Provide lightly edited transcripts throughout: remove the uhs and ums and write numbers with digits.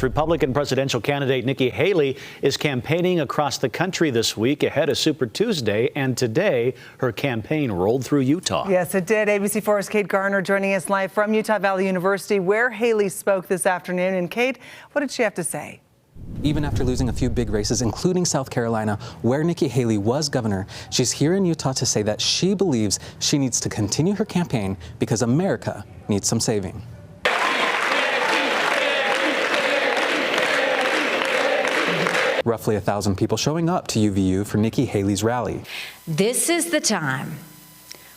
Republican presidential candidate Nikki Haley is campaigning across the country this week ahead of Super Tuesday, and today her campaign rolled through Utah. Yes, it did. ABC4's Kate Garner joining us live from Utah Valley University, where Haley spoke this afternoon. And Kate, what did she have to say? Even after losing a few big races, including South Carolina, where Nikki Haley was governor, she's here in Utah to say that she believes she needs to continue her campaign because America needs some saving. Roughly 1,000 people showing up to UVU for Nikki Haley's rally. This is the time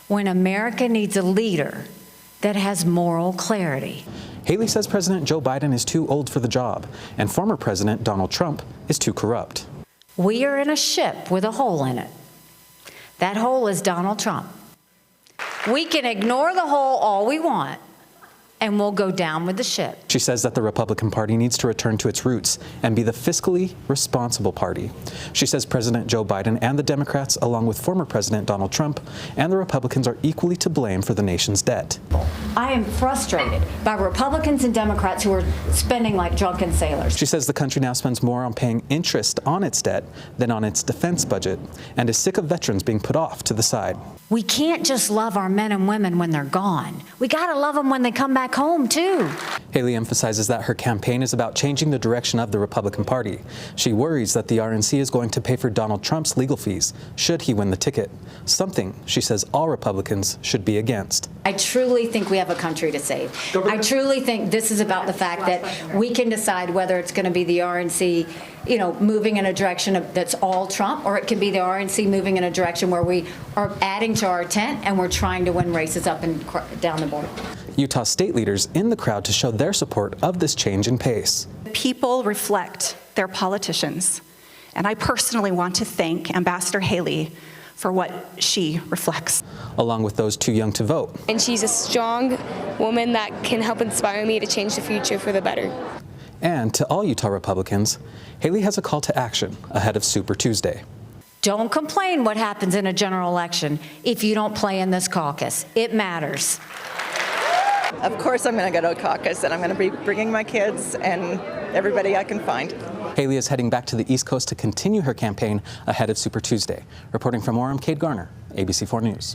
when America needs a leader that has moral clarity. Haley says President Joe Biden is too old for the job, and former President Donald Trump is too corrupt. We are in a ship with a hole in it. That hole is Donald Trump. We can ignore the hole all we want, and we'll go down with the ship. She says that the Republican Party needs to return to its roots and be the fiscally responsible party. She says President Joe Biden and the Democrats, along with former President Donald Trump and the Republicans, are equally to blame for the nation's debt. I am frustrated by Republicans and Democrats who are spending like drunken sailors. She says the country now spends more on paying interest on its debt than on its defense budget, and is sick of veterans being put off to the side. We can't just love our men and women when they're gone. We gotta love them when they come back home, too. Haley emphasizes that her campaign is about changing the direction of the Republican Party. She worries that the RNC is going to pay for Donald Trump's legal fees should he win the ticket, something she says all Republicans should be against. I truly think we have a country to save. I truly think this is about the fact that we can decide whether it's going to be the RNC, moving in a direction that's all Trump, or it can be the RNC moving in a direction where we are adding to our tent and we're trying to win races up and down the board. Utah state leaders in the crowd to show their support of this change in pace. People reflect their politicians, and I personally want to thank Ambassador Haley for what she reflects. Along with those too young to vote. And she's a strong woman that can help inspire me to change the future for the better. And to all Utah Republicans, Haley has a call to action ahead of Super Tuesday. Don't complain what happens in a general election if you don't play in this caucus. It matters. Of course I'm going to go to a caucus, and I'm going to be bringing my kids and everybody I can find. Haley is heading back to the East Coast to continue her campaign ahead of Super Tuesday. Reporting from Orem, Kate Garner, ABC4 News.